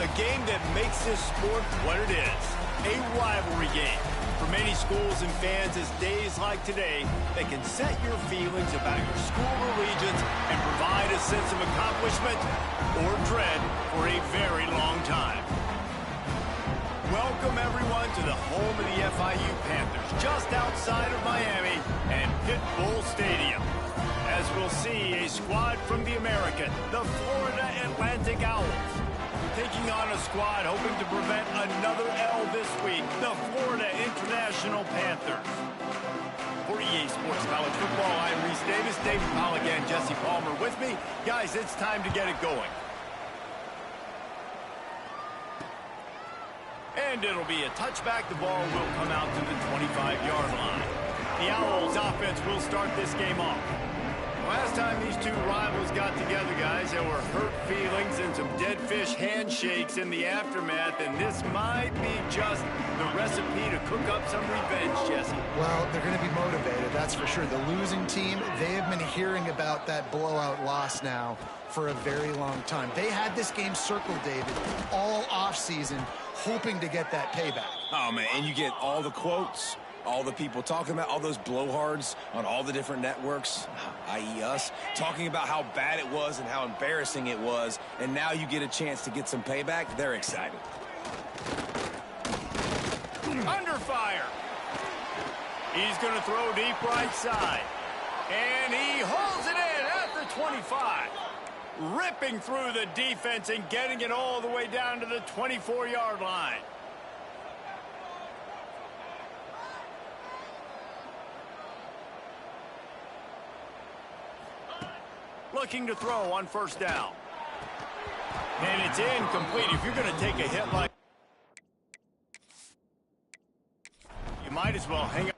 A game that makes this sport what it is, a rivalry game. For many schools and fans, it's days like today that can set your feelings about your school allegiance and provide a sense of accomplishment or dread for a very long time. Welcome, everyone, to the home of the FIU Panthers, just outside of Miami and Pit Bull Stadium. As we'll see, a squad from the American, the Florida Atlantic Owls, taking on a squad hoping to prevent another L this week, the Florida International Panthers. For EA Sports College Football, I'm Reese Davis, David Pollack, and Jesse Palmer with me. Guys, it's time to get it going. And it'll be a touchback. The ball will come out to the 25-yard line. The Owls offense will start this game off. Last time these two rivals got together, guys, there were hurt feelings and some dead fish handshakes in the aftermath, and this might be just the recipe to cook up some revenge, Jesse. Well, they're going to be motivated, that's for sure. The losing team, they have been hearing about that blowout loss now for a very long time. They had this game circled, David, all offseason, hoping to get that payback. Oh, man, and you get all the quotes, all the people talking about, all those blowhards on all the different networks, i.e. us, talking about how bad it was and how embarrassing it was, and now you get a chance to get some payback. They're excited. Under fire. He's going to throw deep right side. And he holds it in at the 25. Ripping through the defense and getting it all the way down to the 24-yard line. Looking to throw on first down. And it's incomplete. If you're going to take a hit like, you might as well hang up.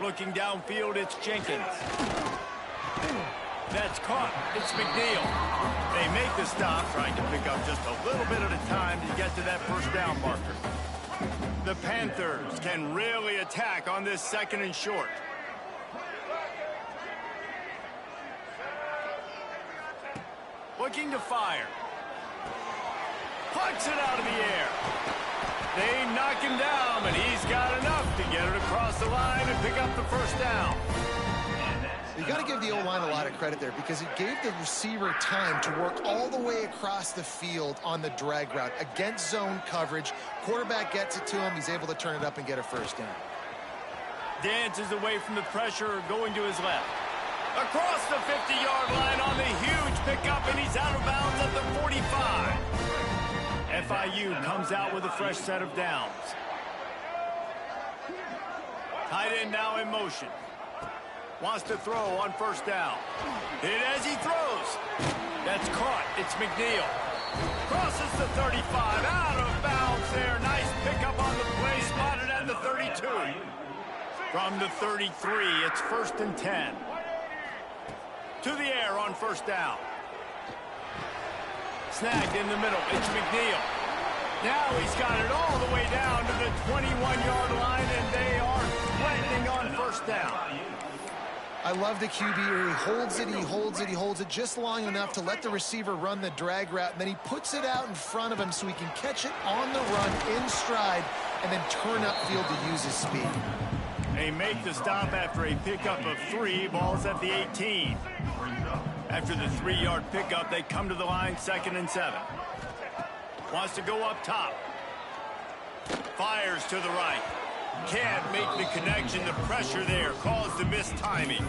Looking downfield, it's Jenkins. That's caught. It's McNeil. They make the stop, trying to pick up just a little bit at a time to get to that first down marker. The Panthers can really attack on this second and short. Looking to fire. Puts it out of the air. They knock him down, but he's got enough to get it across the line and pick up the first down. You got to give the O-line a lot of credit there because it gave the receiver time to work all the way across the field on the drag route against zone coverage. Quarterback gets it to him. He's able to turn it up and get a first down. Dances away from the pressure, going to his left. Across the 50-yard line on the huge pickup, and he's out of bounds at the 45. FIU comes out with a fresh set of downs. Tight end now in motion. Wants to throw on first down. Hit as he throws. That's caught. It's McNeil. Crosses the 35. Out of bounds there. Nice pickup on the play. Spotted at the 32. From the 33, it's 1st and 10. To the air on first down. Snagged in the middle. It's McNeil. Now he's got it all the way down to the 21-yard line, and they are threatening on first down. I love the QB here. He holds it, he holds it, he holds it just long enough to let the receiver run the drag route, and then he puts it out in front of him so he can catch it on the run in stride and then turn upfield to use his speed. They make the stop after a pickup of 3. Ball's at the 18. After the 3-yard pickup, they come to the line, 2nd and 7. Wants to go up top. Fires to the right. Can't make the connection. The pressure there caused the missed timing.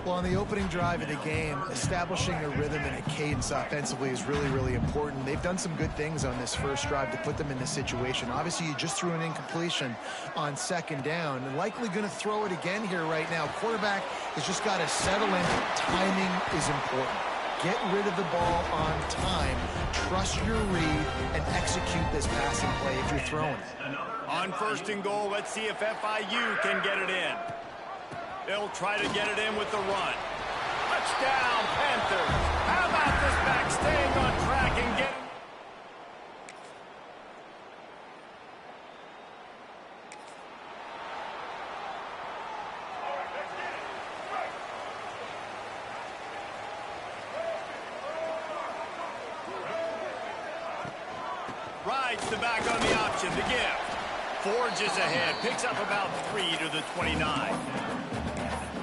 Well, on the opening drive of the game, establishing a rhythm and a cadence offensively is really, really important. They've done some good things on this first drive to put them in this situation. Obviously, you just threw an incompletion on 2nd down, and likely going to throw it again here right now. Quarterback has just got to settle in. Timing is important. Get rid of the ball on time. Trust your read and execute this passing play if you're throwing it. On 1st and goal, let's see if FIU can get it in. They'll try to get it in with the run. Touchdown, Panthers. How about this back staying on track and getting... Rides the back on the option, the gift. Forges ahead, picks up about 3 to the 29.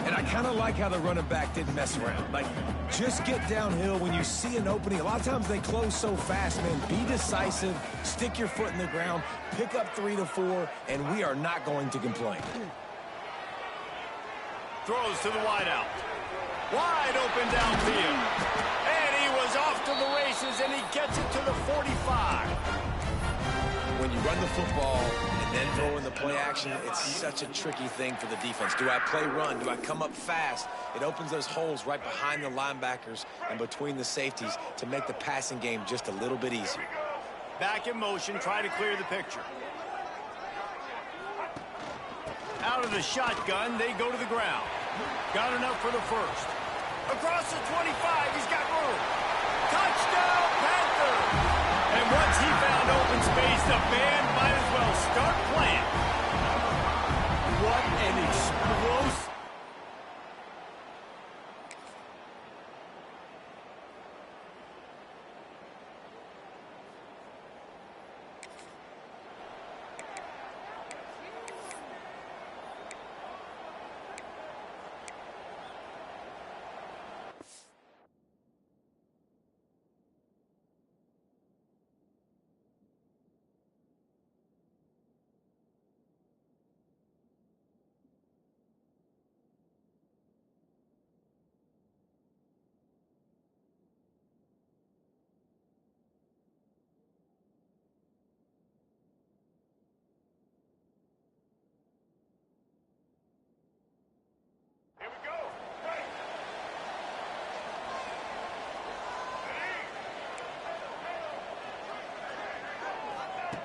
And I kind of like how the running back didn't mess around. Like, just get downhill when you see an opening. A lot of times they close so fast, man. Be decisive, stick your foot in the ground, pick up 3 to 4, and we are not going to complain. Throws to the wideout. Wide open downfield. And he was off to the races, and he gets it to the 45. When you run the football and then throw in the play action, it's such a tricky thing for the defense. Do I play run? Do I come up fast? It opens those holes right behind the linebackers and between the safeties to make the passing game just a little bit easier. Back in motion, try to clear the picture. Out of the shotgun, they go to the ground. Got enough for the first. Across the 25, he's got room. Touchdown, Panthers! And once he found open space, the band might as well start playing. What an explosive...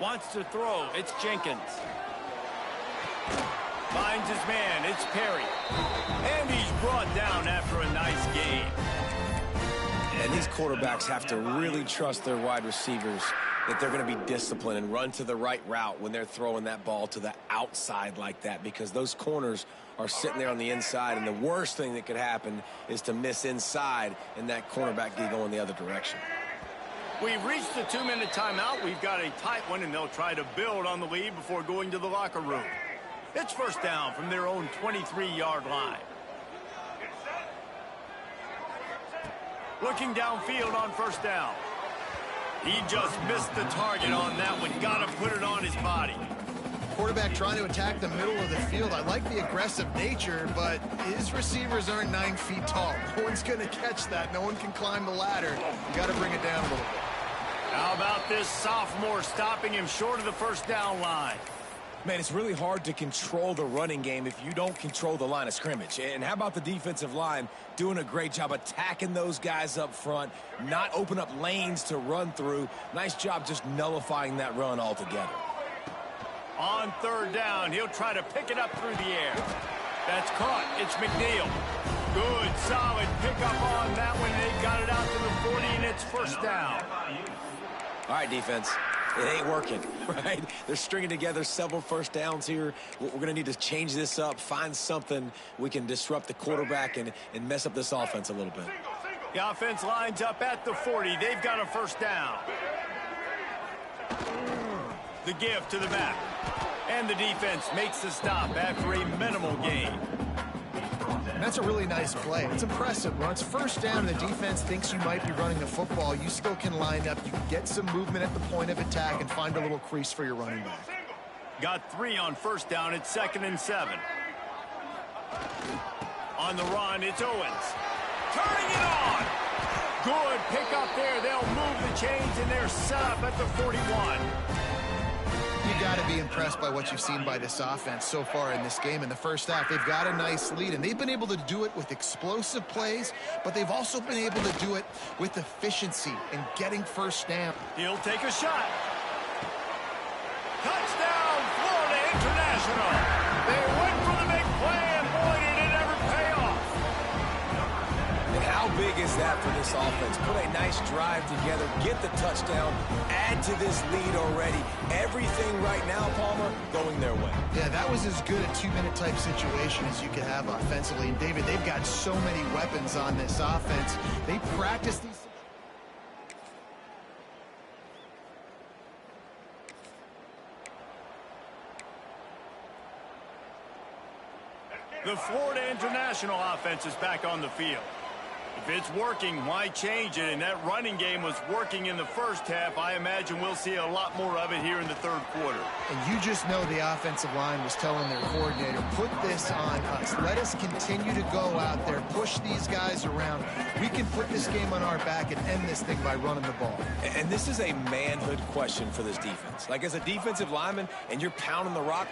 Wants to throw. It's Jenkins. Finds his man. It's Perry. And he's brought down after a nice game. And these quarterbacks have to really trust their wide receivers that they're going to be disciplined and run to the right route when they're throwing that ball to the outside like that, because those corners are sitting there on the inside, and the worst thing that could happen is to miss inside and that cornerback get going the other direction. We've reached the 2-minute timeout. We've got a tight one, and they'll try to build on the lead before going to the locker room. It's first down from their own 23-yard line. Looking downfield on first down. He just missed the target on that one. Got to put it on his body. Quarterback trying to attack the middle of the field. I like the aggressive nature, but his receivers aren't 9 feet tall. No one's going to catch that. No one can climb the ladder. You got to bring it down a little bit. How about this sophomore stopping him short of the first down line? Man, it's really hard to control the running game if you don't control the line of scrimmage. And how about the defensive line doing a great job attacking those guys up front, not open up lanes to run through. Nice job just nullifying that run altogether. On third down, he'll try to pick it up through the air. That's caught. It's McNeil. Good, solid pickup on that one. They got it out to the 40, and it's first down. All right, defense. It ain't working, right? They're stringing together several first downs here. We're going to need to change this up, find something we can disrupt the quarterback and mess up this offense a little bit. The offense lines up at the 40. They've got a first down. The give to the back. And the defense makes the stop after a minimal gain. And that's a really nice play. It's impressive. When it's first down and the defense thinks you might be running the football, you still can line up. You can get some movement at the point of attack and find a little crease for your running back. Got 3 on first down. It's 2nd and 7. On the run, it's Owens. Turning it on. Good pick up there. They'll move the chains, and they're set up at the 41. You You've got to be impressed by what you've seen by this offense so far in this game. In the first half, they've got a nice lead, and they've been able to do it with explosive plays, but they've also been able to do it with efficiency and getting first down. He'll take a shot. Touchdown, Florida International. They went for the big play, and boy, did it ever pay off. And how big is that for this offense? Put a nice drive together, get the touchdown, add to this lead already. Everything right now, Palmer, going their way. Yeah, that was as good a two-minute type situation as you could have offensively. And, David, they've got so many weapons on this offense. They practice these. The Florida International offense is back on the field. If it's working, why change it? And that running game was working in the first half. I imagine we'll see a lot more of it here in the third quarter. And you just know the offensive line was telling their coordinator, put this on us. Let us continue to go out there, push these guys around. We can put this game on our back and end this thing by running the ball. And this is a manhood question for this defense. Like, as a defensive lineman, and you're pounding the rock,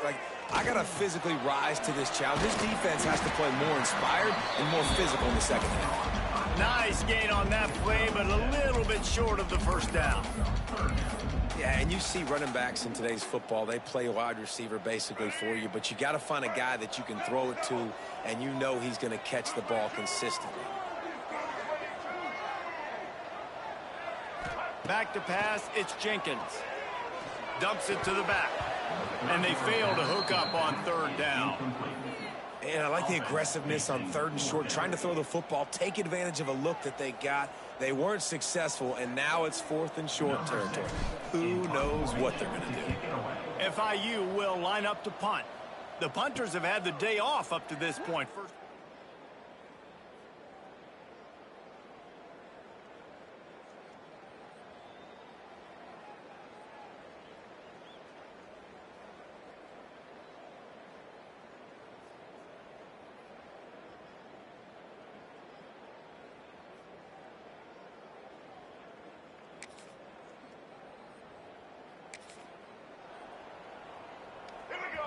like, I got to physically rise to this challenge. This defense has to play more inspired and more physical in the second half. Nice gain on that play, but a little bit short of the first down. Yeah, and you see running backs in today's football, they play wide receiver basically for you, but you got to find a guy that you can throw it to, and you know he's going to catch the ball consistently. Back to pass, it's Jenkins. Dumps it to the back. And they fail to hook up on third down. And I like the aggressiveness on third and short, trying to throw the football, take advantage of a look that they got. They weren't successful, and now it's fourth and short territory. Who knows what they're going to do? FIU will line up to punt. The punters have had the day off up to this point. First.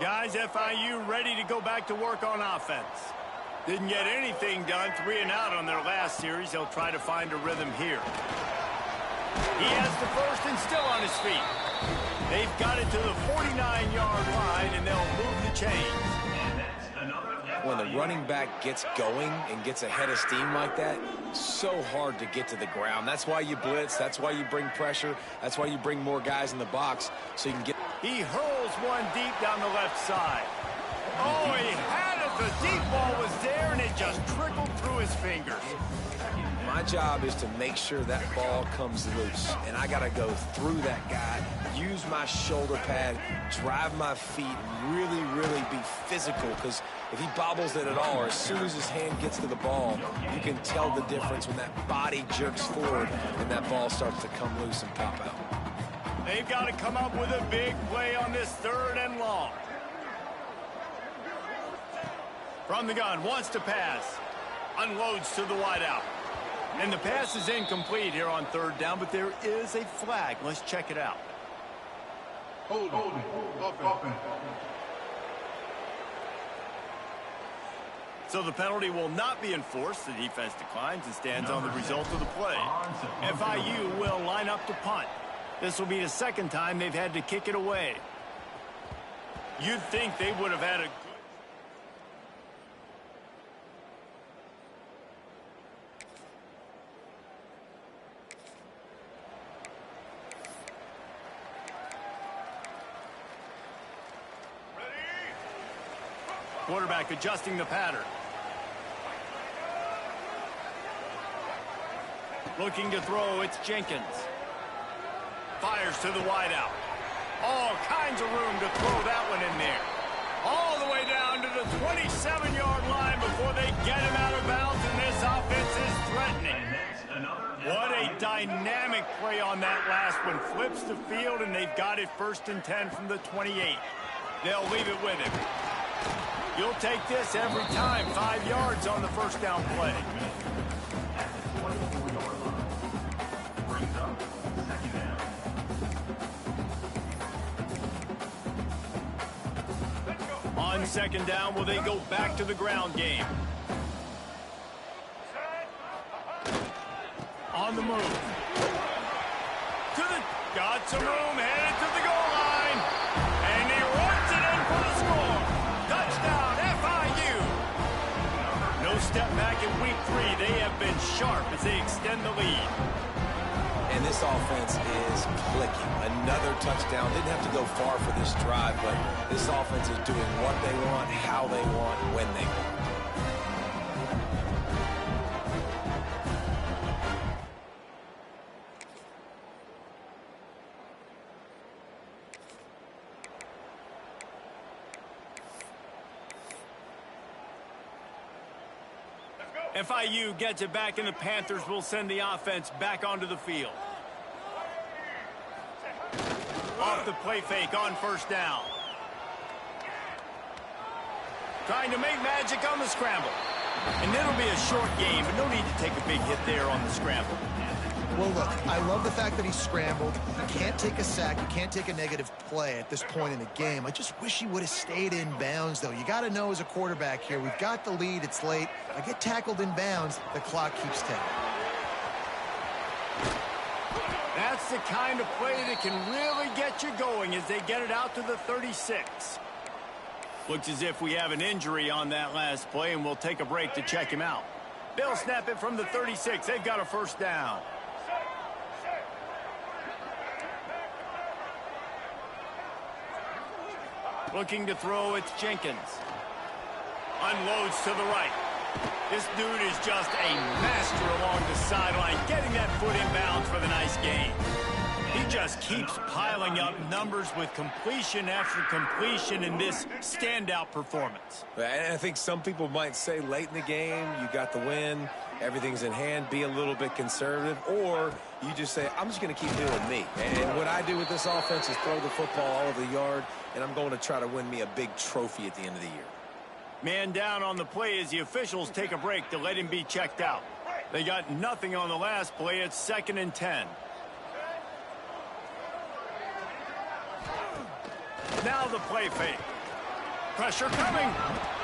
Guys, FIU ready to go back to work on offense. Didn't get anything done, 3 and out on their last series. They'll try to find a rhythm here. He has the first and still on his feet. They've got it to the 49-yard line, and they'll move the chains. When the running back gets going and gets ahead of steam like that, so hard to get to the ground. That's why you blitz. That's why you bring pressure. That's why you bring more guys in the box so you can get. He hurls one deep down the left side. Oh, he had it. The deep ball was there, and it just trickled through his fingers. My job is to make sure that ball comes loose, and I got to go through that guy, use my shoulder pad, drive my feet, and really, really be physical, because if he bobbles it at all, or as soon as his hand gets to the ball, you can tell the difference when that body jerks forward and that ball starts to come loose and pop out. They've got to come up with a big play on this third and long. From the gun, wants to pass. Unloads to the wideout. And the pass is incomplete here on third down, but there is a flag. Let's check it out. Hold it. So the penalty will not be enforced. The defense declines and stands on the result of the play. FIU will line up to punt. This will be the second time they've had to kick it away. You'd think they would have had a good... Quarterback adjusting the pattern. Looking to throw, it's Jenkins. Fires to the wideout. All kinds of room to throw that one in there. All the way down to the 27-yard line before they get him out of bounds, and this offense is threatening. What a dynamic play on that last one. Flips the field, and they've got it 1st and 10 from the 28. They'll leave it with him. You'll take this every time. 5 yards on the first down play. second down, will they go back to the ground game? On the move. Got some room, headed to the goal line. And he runs it in for the score. Touchdown, FIU. No step back in week 3. They have been sharp as they extend the lead. And this offense is clicking. Another touchdown. Didn't have to go far for this drive, but this offense is doing what they want, how they want, when they want. FIU gets it back, and the Panthers will send the offense back onto the field. Off the play fake on first down. Trying to make magic on the scramble. And it'll be a short game, but no need to take a big hit there on the scramble. Well, look, I love the fact that he scrambled. He can't take a sack. He can't take a negative play at this point in the game. I just wish he would have stayed in bounds, though. You got to know as a quarterback here, we've got the lead. It's late. If I get tackled in bounds, the clock keeps ticking. That's the kind of play that can really get you going as they get it out to the 36. Looks as if we have an injury on that last play, and we'll take a break to check him out. They'll snap it from the 36. They've got a first down. Looking to throw, it's Jenkins. Unloads to the right. This dude is just a master along the sideline, getting that foot in bounds for the nice gain. He just keeps piling up numbers with completion after completion in this standout performance. And I think some people might say late in the game, you got the win, everything's in hand, be a little bit conservative, or you just say, I'm just going to keep doing me. And what I do with this offense is throw the football all over the yard, and I'm going to try to win me a big trophy at the end of the year. Man down on the play as the officials take a break to let him be checked out. They got nothing on the last play. It's 2nd and 10. Now the play fake. Pressure coming.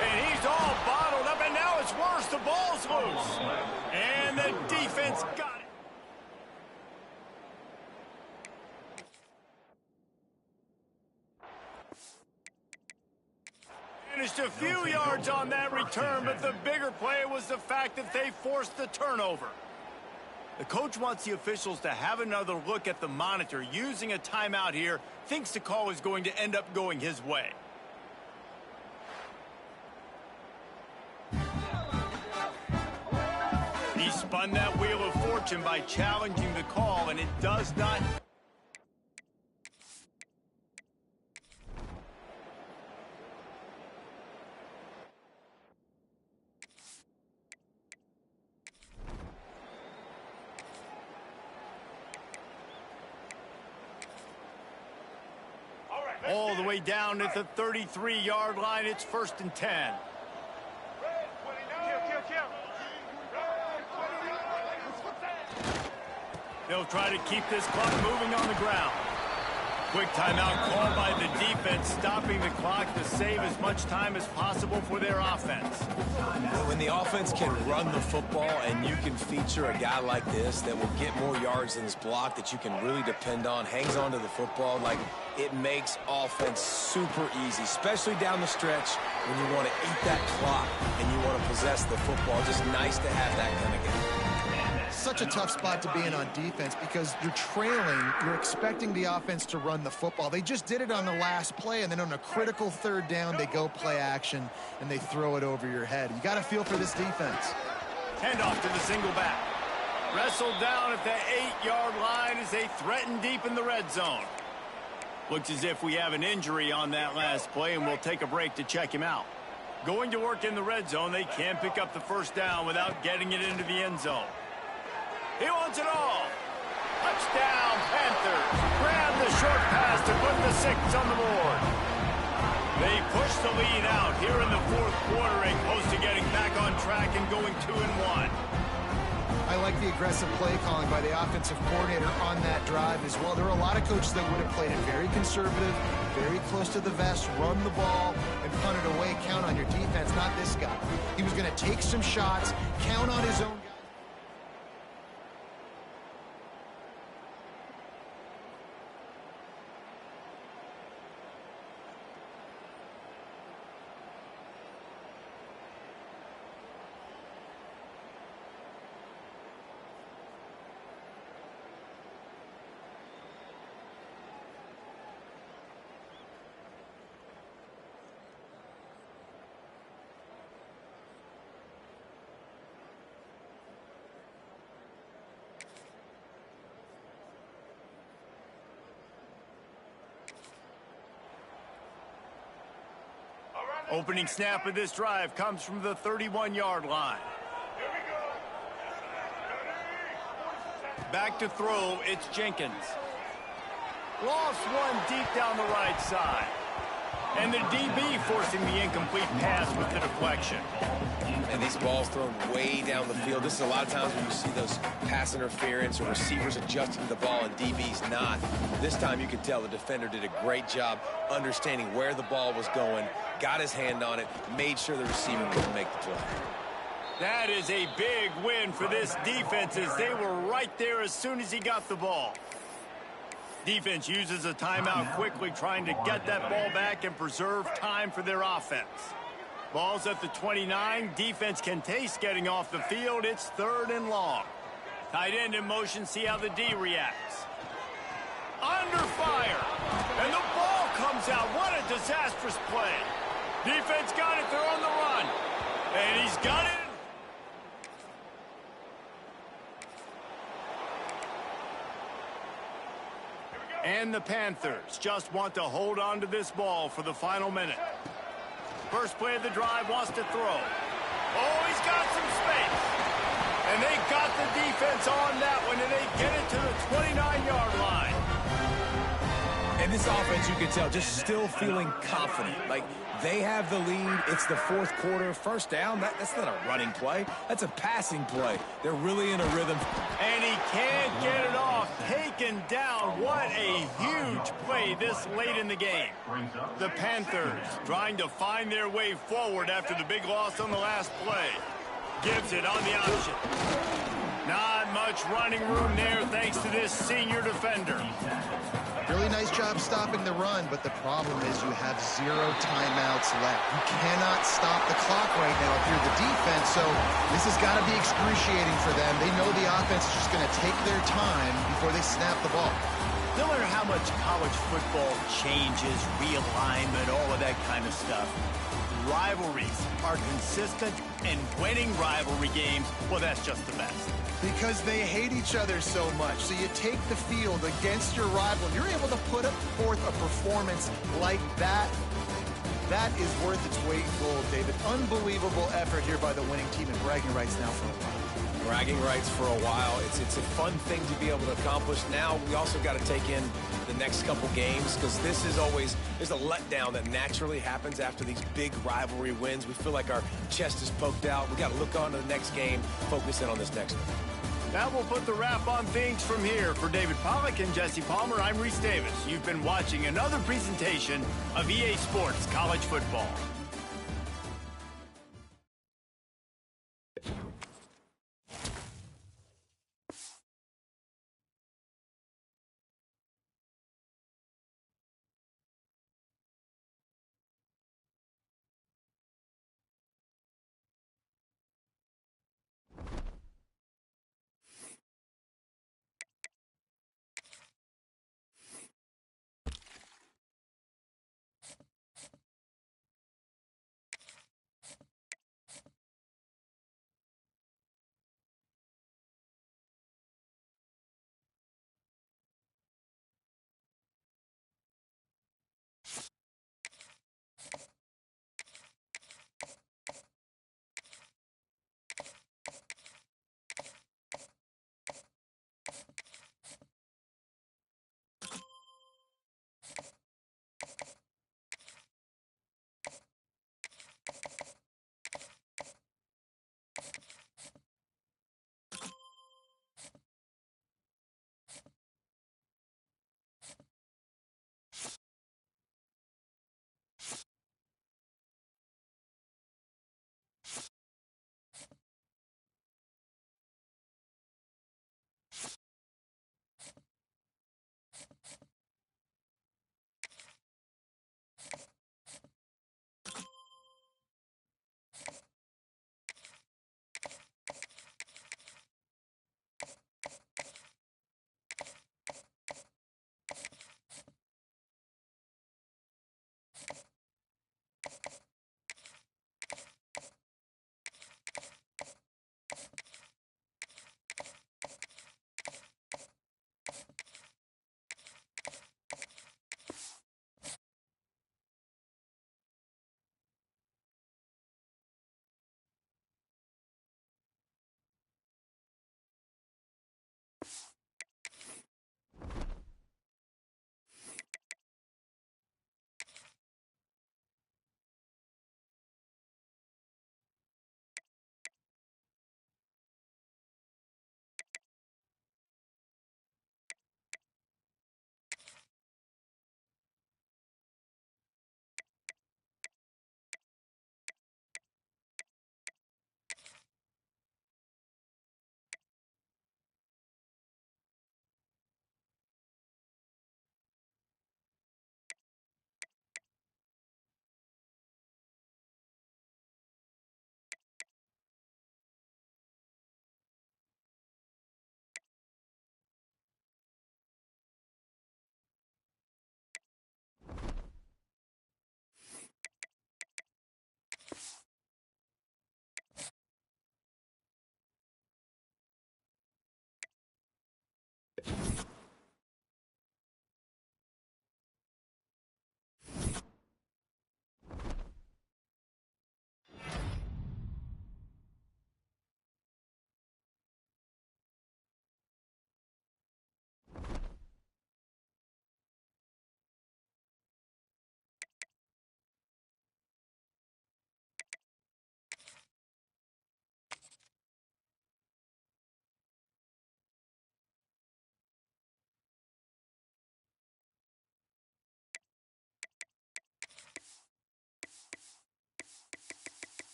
And he's all bottled up, and now it's worse. The ball's loose. And the defense got it. Managed a few yards on that return, but the bigger play was the fact that they forced the turnover. The coach wants the officials to have another look at the monitor. Using a timeout here, thinks the call is going to end up going his way. He spun that wheel of fortune by challenging the call, and it does not... All the way down at the 33-yard line. It's 1st and 10. They'll try to keep this clock moving on the ground. Quick timeout called by the defense, stopping the clock to save as much time as possible for their offense. When the offense can run the football and you can feature a guy like this that will get more yards than his block, that you can really depend on, hangs on to the football, like it makes offense super easy, especially down the stretch when you want to eat that clock and you want to possess the football. Just nice to have that kind of game. Such a tough spot to be in on defense because you're trailing, you're expecting the offense to run the football. They just did it on the last play, and then on a critical 3rd down, they go play action, and they throw it over your head. You got to feel for this defense. Handoff to the single back. Wrestled down at the 8-yard line as they threaten deep in the red zone. Looks as if we have an injury on that last play, and we'll take a break to check him out. Going to work in the red zone, they can't pick up the 1st down without getting it into the end zone. He wants it all. Touchdown, Panthers. Grab the short pass to put the 6 on the board. They push the lead out here in the 4th quarter and close to getting back on track and going 2-1. I like the aggressive play calling by the offensive coordinator on that drive as well. There were a lot of coaches that would have played it very conservative, very close to the vest, run the ball, and punt it away. Count on your defense, not this guy. He was going to take some shots, count on his own guy. Opening snap of this drive comes from the 31-yard line. Back to throw, it's Jenkins. Lost one deep down the right side. And the DB forcing the incomplete pass with the deflection. And these balls thrown way down the field. This is a lot of times when you see those pass interference or receivers adjusting the ball and DBs not. This time you could tell the defender did a great job understanding where the ball was going, got his hand on it, made sure the receiver couldn't make the play. That is a big win for this defense as they were right there as soon as he got the ball. Defense uses a timeout quickly, trying to get that ball back and preserve time for their offense. Ball's at the 29. Defense can taste getting off the field. It's 3rd and long. Tight end in motion. See how the D reacts. Under fire. And the ball comes out. What a disastrous play. Defense got it. They're on the run. And he's got it. And the Panthers just want to hold on to this ball for the final minute. First play of the drive, wants to throw. Oh, he's got some space. And they got the defense on that one, and they get it to the 29-yard line. And this offense, you can tell, just still feeling confident. Like, they have the lead. It's the 4th quarter. First down, that's not a running play. That's a passing play. They're really in a rhythm. And he can't get it off. Taken down. What a huge play this late in the game. The Panthers trying to find their way forward after the big loss on the last play. Gives it on the option. Not much running room there thanks to this senior defender. Really nice job stopping the run, but the problem is you have 0 timeouts left. You cannot stop the clock right now if you're the defense, so this has got to be excruciating for them. They know the offense is just going to take their time before they snap the ball. No matter how much college football changes, realignment, all of that kind of stuff, rivalries are consistent, and winning rivalry games, well, that's just the best. Because they hate each other so much. So you take the field against your rival. You're able to put forth a performance like that. That is worth its weight in gold, David. Unbelievable effort here by the winning team, and bragging rights now for a while. Bragging rights for a while. It's a fun thing to be able to accomplish. Now we also got to take in the next couple games, because this is always, there's a letdown that naturally happens after these big rivalry wins. We feel like our chest is poked out. We got to look on to the next game, focus in on this next one. That will put the wrap on things from here. For David Pollack and Jesse Palmer, I'm Reese Davis. You've been watching another presentation of EA Sports College Football.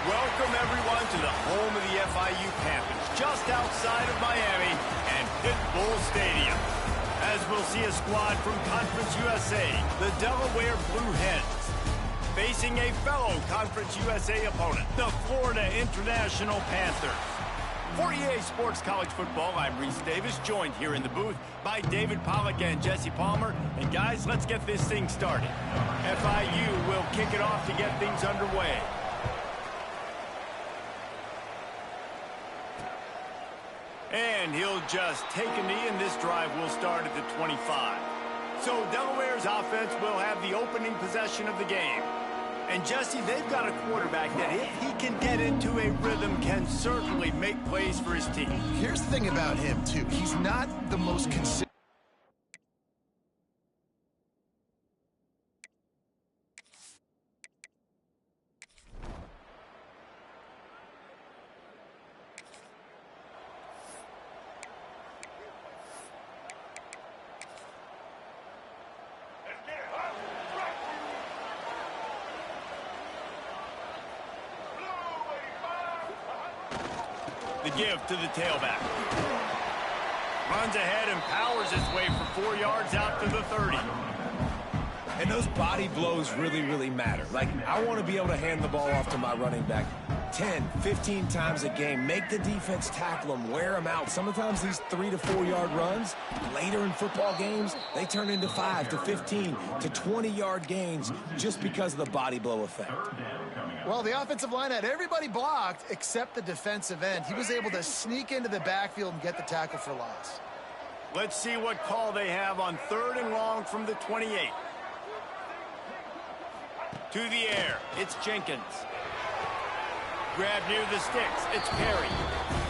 Welcome, everyone, to the home of the FIU Panthers, just outside of Miami and Pit Bull Stadium. As we'll see a squad from Conference USA, the Delaware Blue Hens, facing a fellow Conference USA opponent, the Florida International Panthers. For EA Sports College Football, I'm Reese Davis, joined here in the booth by David Pollack and Jesse Palmer. And guys, let's get this thing started. FIU will kick it off to get things underway. And he'll just take a knee, and this drive will start at the 25. So Delaware's offense will have the opening possession of the game. And Jesse, they've got a quarterback that, if he can get into a rhythm, can certainly make plays for his team. Here's the thing about him, too. He's not the most consistent. The give to the tailback. Runs ahead and powers his way for 4 yards out to the 30. And those body blows really, really matter. Like, I want to be able to hand the ball off to my running back 10, 15 times a game. Make the defense tackle them, wear them out. Sometimes these 3 to 4 yard runs, later in football games, they turn into 5 to 15 to 20 yard gains just because of the body blow effect. Well, the offensive line had everybody blocked except the defensive end. He was able to sneak into the backfield and get the tackle for loss. Let's see what call they have on 3rd and long from the 28. To the air, it's Jenkins. Grab near the sticks, it's Perry.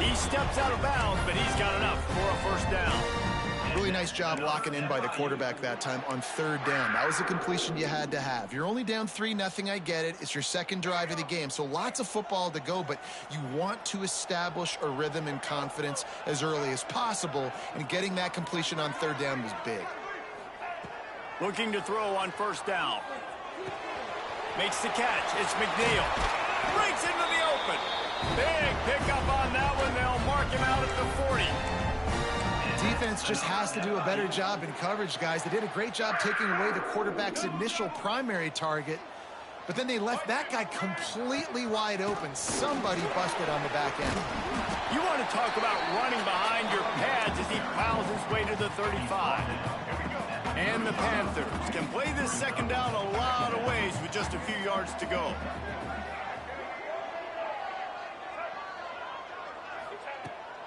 He steps out of bounds, but he's got enough for a first down. Really nice job locking in by the quarterback that time on 3rd down. That was a completion you had to have. You're only down 3-0, I get it. It's your second drive of the game, so lots of football to go, but you want to establish a rhythm and confidence as early as possible, and getting that completion on 3rd down was big. Looking to throw on 1st down. Makes the catch. It's McNeil. Breaks into the open. Big pickup on that one. They'll mark him out at the 40. Defense just has to do a better job in coverage, guys. They did a great job taking away the quarterback's initial primary target, but then they left that guy completely wide open. Somebody busted on the back end. You want to talk about running behind your pads as he plows his way to the 35. And the Panthers can play this 2nd down a lot of ways with just a few yards to go.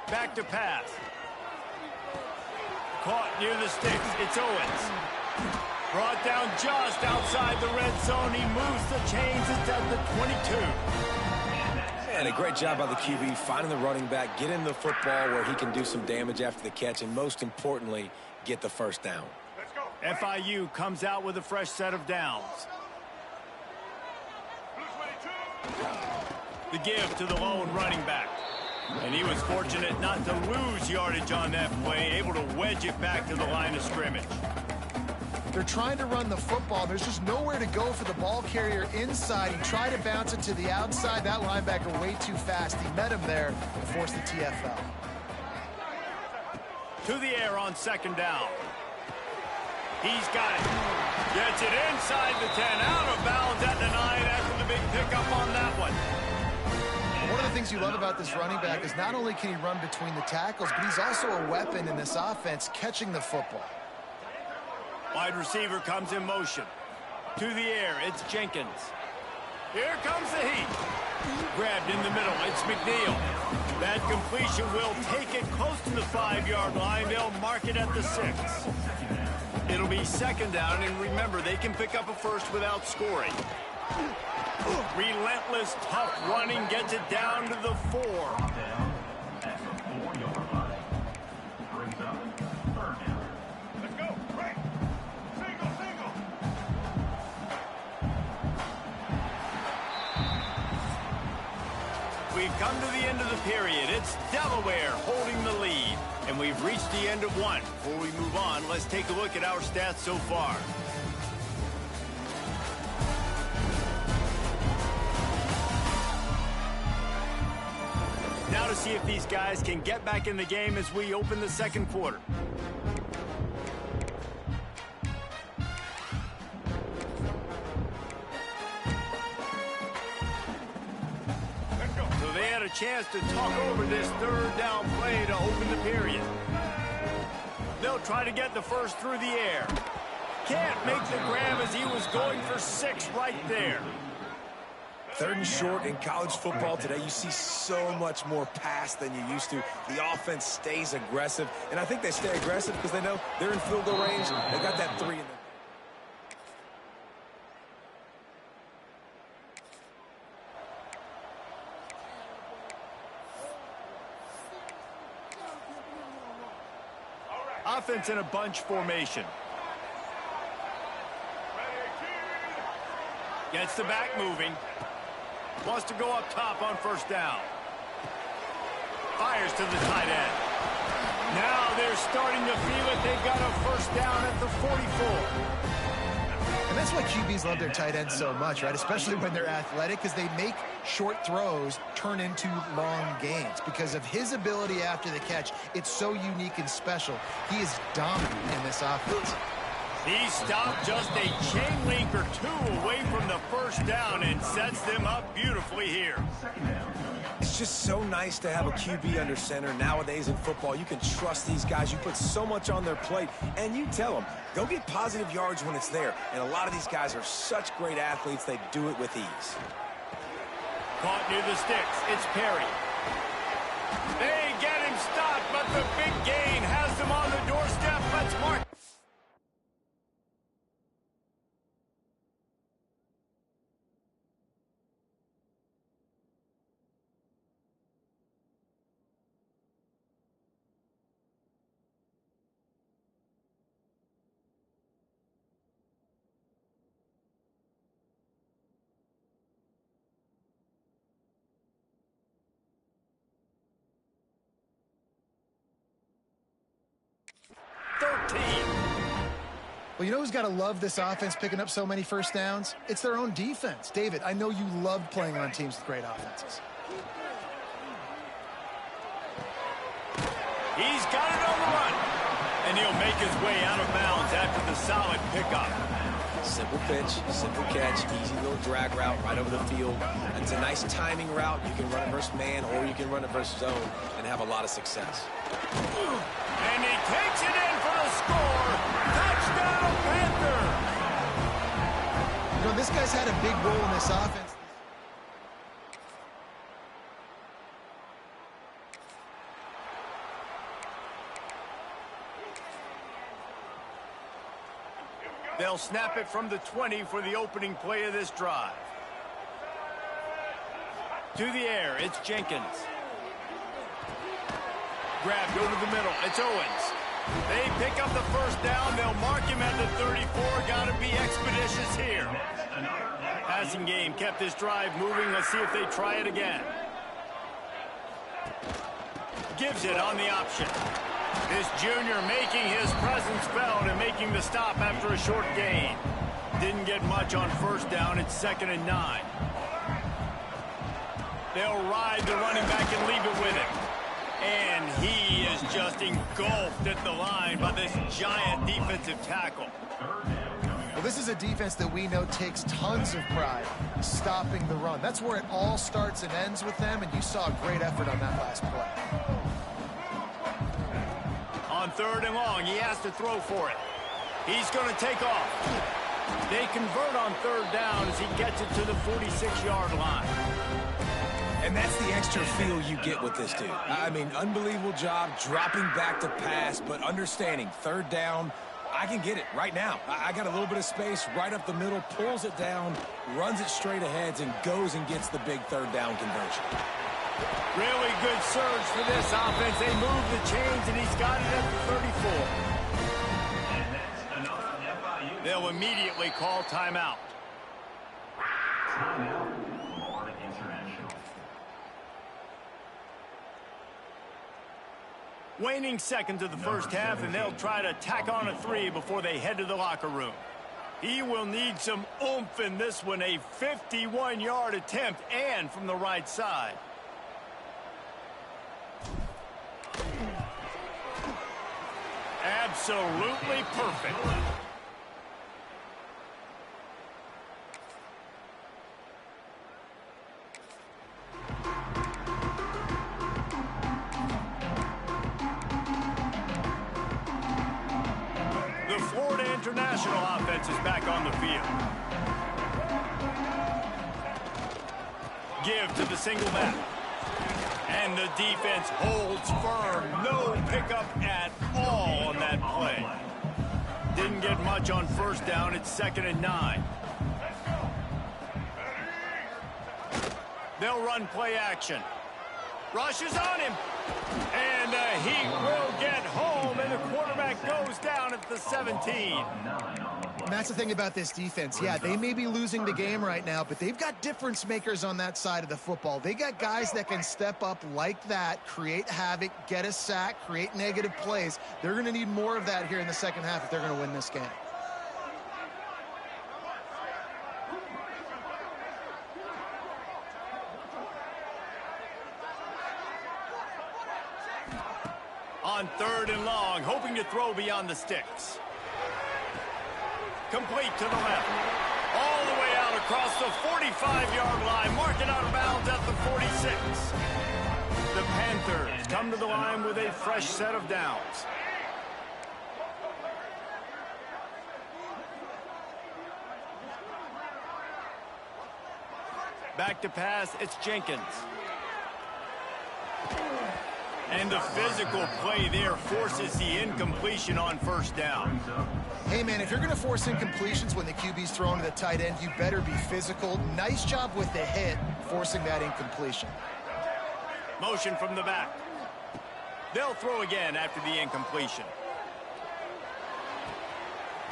Back to pass. Caught near the sticks. It's Owens. Brought down just outside the red zone. He moves the chains. It's at the 22. And a great job by the QB finding the running back, getting the football where he can do some damage after the catch, and most importantly, get the 1st down. FIU comes out with a fresh set of downs. The give to the lone running back. And he was fortunate not to lose yardage on that play, able to wedge it back to the line of scrimmage. They're trying to run the football. There's just nowhere to go for the ball carrier inside. He tried to bounce it to the outside. That linebacker way too fast. He met him there and forced the TFL. To the air on 2nd down. He's got it. Gets it inside the 10, out of bounds at the 9 after the big pickup on that one. One of the things you love about this running back is not only can he run between the tackles, but he's also a weapon in this offense catching the football. Wide receiver comes in motion. To the air, it's Jenkins. Here comes the heat. Grabbed in the middle, it's McNeil. That completion will take it close to the 5-yard line. They'll mark it at the 6. It'll be 2nd down, and remember, they can pick up a first without scoring. Relentless, tough running gets it down to the 4. Let's go. Right. Single. We've come to the end of the period. It's Delaware holding the lead. And we've reached the end of one. Before we move on, let's take a look at our stats so far. Now to see if these guys can get back in the game as we open the second quarter. So they had a chance to talk over this third down play to open the period. They'll try to get the first through the air. Can't make the grab as he was going for 6 right there. Third and short in college football today, you see so much more pass than you used to. The offense stays aggressive, and I think they stay aggressive because they know they're in field goal range. They got that 3 in them. Offense in a bunch formation. Gets the back moving. Wants to go up top on first down. Fires to the tight end. Now they're starting to feel it. They've got a first down at the 44. And that's why QBs love their tight ends so much, right? Especially when they're athletic, because they make short throws turn into long gains. Because of his ability after the catch, it's so unique and special. He is dominant in this offense. He stopped just a chain link or 2 away from the first down and sets them up beautifully here. It's just so nice to have a QB under center. Nowadays in football, you can trust these guys. You put so much on their plate, and you tell them, go get positive yards when it's there. And a lot of these guys are such great athletes, they do it with ease. Caught near the sticks. It's Perry. They get him stopped, but the big gain has them on the doorstep. Let's mark. Well, you know who's got to love this offense picking up so many first downs? It's their own defense. David, I know you loved playing on teams with great offenses. He's got it on the run. And he'll make his way out of bounds after the solid pickup. Simple pitch, simple catch, easy little drag route right over the field. It's a nice timing route. You can run it versus man or you can run it versus zone and have a lot of success. And he takes it in for the score. Touchdown, Panther! You know, this guy's had a big role in this offense. They'll snap it from the 20 for the opening play of this drive. To the air, it's Jenkins. Grabbed over the middle, it's Owens. They pick up the first down. They'll mark him at the 34. Got to be expeditious here. Passing game kept this drive moving. Let's see if they try it again. Gives it on the option. This junior making his presence felt and making the stop after a short gain. Didn't get much on first down. It's 2nd and 9. They'll ride the running back and leave it with him. And he is just engulfed at the line by this giant defensive tackle. Well, this is a defense that we know takes tons of pride stopping the run. That's where it all starts and ends with them, and you saw a great effort on that last play. On 3rd and long, he has to throw for it. He's going to take off. They convert on 3rd down as he gets it to the 46-yard line. And that's the extra feel you get with this dude. I mean, unbelievable job dropping back to pass, but understanding 3rd down, I can get it right now. I got a little bit of space right up the middle, pulls it down, runs it straight ahead, and goes and gets the big 3rd down conversion. Really good surge for this offense. They move the chains, and he's got it at the 34. They'll immediately call timeout. Timeout. Florida International. Waning seconds of the first half, and they'll try to tack on a 3 before they head to the locker room. He will need some oomph in this one, a 51-yard attempt, and from the right side. Absolutely perfect. The Florida International offense is back on the field. Give to the single back. And the defense holds firm. No pickup at all on that play. Didn't get much on first down. It's 2nd and 9. They'll run play action. Rushes on him. And he will get home, and the quarterback goes down at the 17. And that's the thing about this defense. Yeah, they may be losing the game right now, but they've got difference makers on that side of the football. They got guys that can step up like that, create havoc, get a sack, create negative plays. They're going to need more of that here in the second half if they're going to win this game. On 3rd and long, hoping to throw beyond the sticks. Complete to the left. All the way out across the 45-yard line. Mark it out of bounds at the 46. The Panthers come to the line with a fresh set of downs. Back to pass, it's Jenkins. And the physical play there forces the incompletion on first down. Hey, man, if you're going to force incompletions when the QB's throwing to the tight end, you better be physical. Nice job with the hit, forcing that incompletion. Motion from the back. They'll throw again after the incompletion.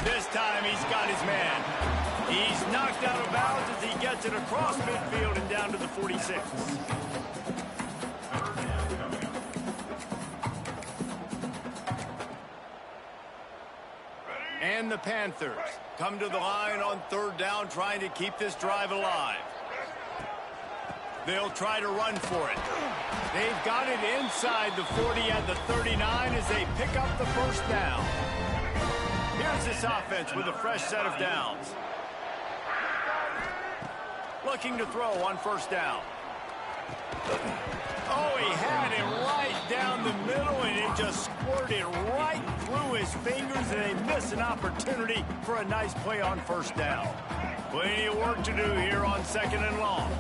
This time he's got his man. He's knocked out of bounds as he gets it across midfield and down to the 46. And the Panthers come to the line on 3rd down, trying to keep this drive alive. They'll try to run for it. They've got it inside the 40 at the 39 as they pick up the first down. Here's this offense with a fresh set of downs. Looking to throw on first down. Oh, he had it right down the middle, and it just squirted right through his fingers, and they miss an opportunity for a nice play on first down. Plenty of work to do here on 2nd and long.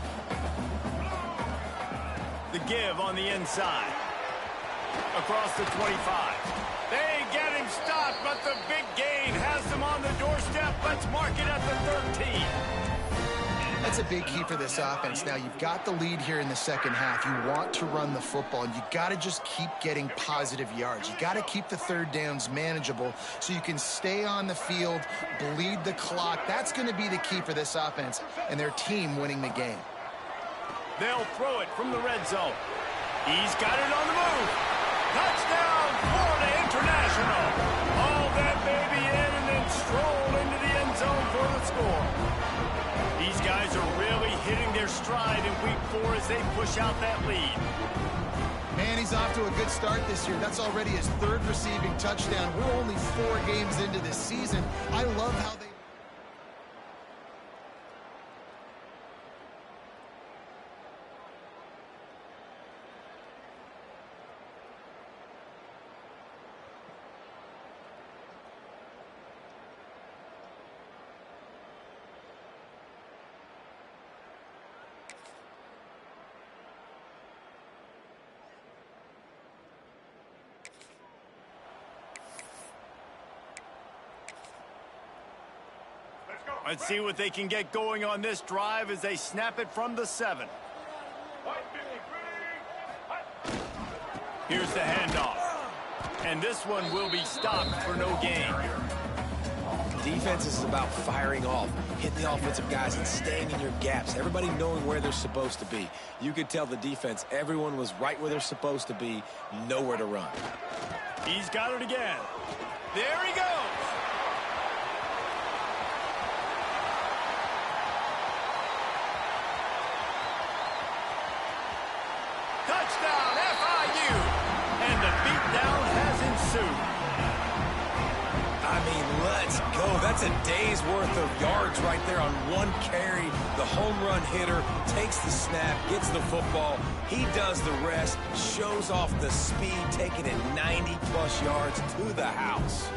The give on the inside. Across the 25. They get him stopped, but the big gain has them on the doorstep. Let's mark it at the 13. That's a big key for this offense. Now, you've got the lead here in the second half. You want to run the football, and you got to just keep getting positive yards. You got to keep the 3rd downs manageable so you can stay on the field, bleed the clock. That's going to be the key for this offense and their team winning the game. They'll throw it from the red zone. He's got it on the move. Touchdown, Florida International. Haul that baby in and then stroll into the end zone for the score. These guys are really hitting their stride in week 4 as they push out that lead. Man, he's off to a good start this year. That's already his 3rd receiving touchdown. We're only 4 games into this season. I love how they... Let's see what they can get going on this drive as they snap it from the 7. Here's the handoff. And this one will be stopped for no gain. Defense is about firing off, hitting the offensive guys and staying in your gaps. Everybody knowing where they're supposed to be. You could tell the defense, everyone was right where they're supposed to be, nowhere to run. He's got it again. There he goes. Touchdown, FIU! And the beatdown has ensued. I mean, let's go. That's a day's worth of yards right there on one carry. The home run hitter takes the snap, gets the football. He does the rest, shows off the speed, taking it 90-plus yards to the house.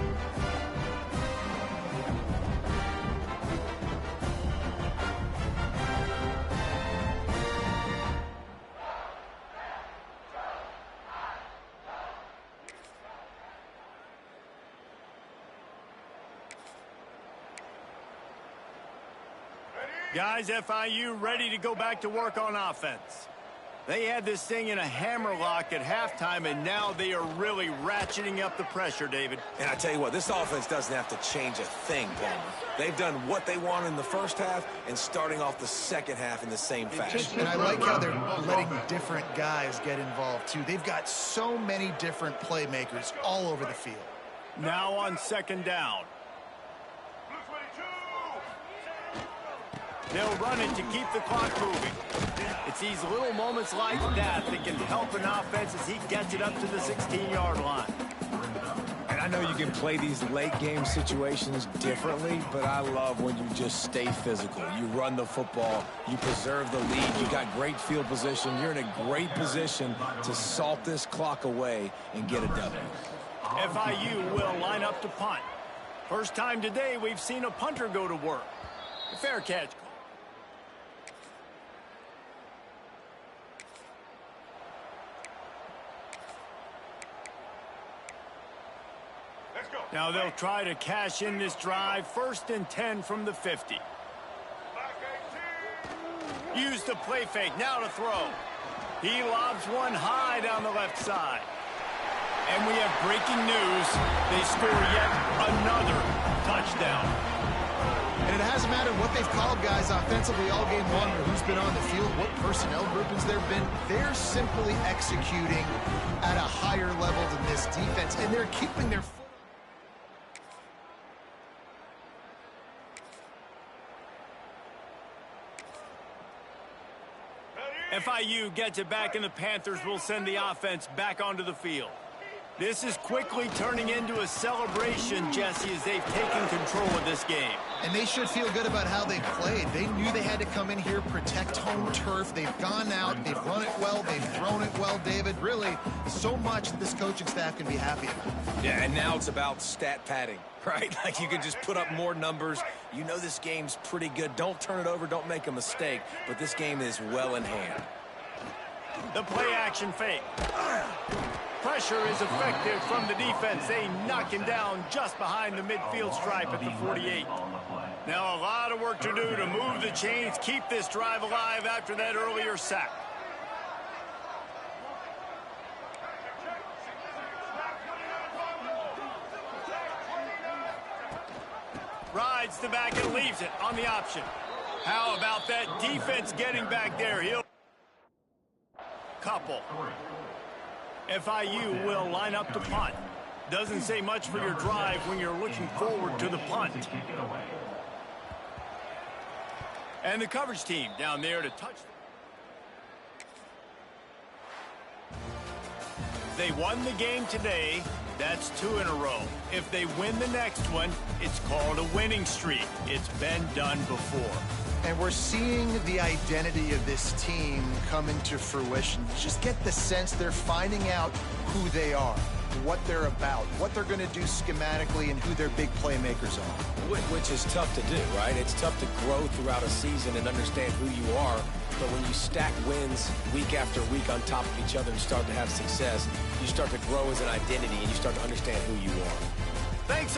Guys, FIU ready to go back to work on offense. They had this thing in a hammerlock at halftime, and now they are really ratcheting up the pressure, David. And I tell you what, this offense doesn't have to change a thing, Palmer. They've done what they want in the first half and starting off the second half in the same fashion. And I like how they're letting different guys get involved, too. They've got so many different playmakers all over the field. Now on second down. They'll run it to keep the clock moving. It's these little moments like that that can help an offense as he gets it up to the 16-yard line. And I know you can play these late-game situations differently, but I love when you just stay physical. You run the football, you preserve the lead, you got great field position, you're in a great position to salt this clock away and get a W. FIU will line up to punt. First time today we've seen a punter go to work. A fair catch. Now they'll try to cash in this drive. 1st and 10 from the 50. Use the play fake. Now to throw. He lobs one high down the left side. And we have breaking news. They score yet another touchdown. And it hasn't mattered what they've called guys offensively all game long or who's been on the field, what personnel groupings there have been. They're simply executing at a higher level than this defense, and they're keeping their foot. FIU gets it back, and the Panthers will send the offense back onto the field. This is quickly turning into a celebration, Jesse, as they've taken control of this game. And they should feel good about how they played. They knew they had to come in here, protect home turf. They've gone out, they've run it well, they've thrown it well, David. Really, so much that this coaching staff can be happy about. Yeah, and now it's about stat padding, right? Like you can just put up more numbers. You know this game's pretty good. Don't turn it over, don't make a mistake, but this game is well in hand. The play action fake. Pressure is effective from the defense. They knock him down just behind the midfield stripe at the 48. Now a lot of work to do to move the chains, keep this drive alive after that earlier sack. Rides the back and leaves it on the option. How about that defense getting back there? He'll couple. FIU will line up to punt. Doesn't say much for your drive when you're looking forward to the punt. And the coverage team down there to touch. They won the game today. That's 2 in a row. If they win the next one, it's called a winning streak. It's been done before. And we're seeing the identity of this team come into fruition. You just get the sense they're finding out who they are, what they're about, what they're going to do schematically, and who their big playmakers are. Which is tough to do, right? It's tough to grow throughout a season and understand who you are. But when you stack wins week after week on top of each other and start to have success, you start to grow as an identity and you start to understand who you are. Thanks.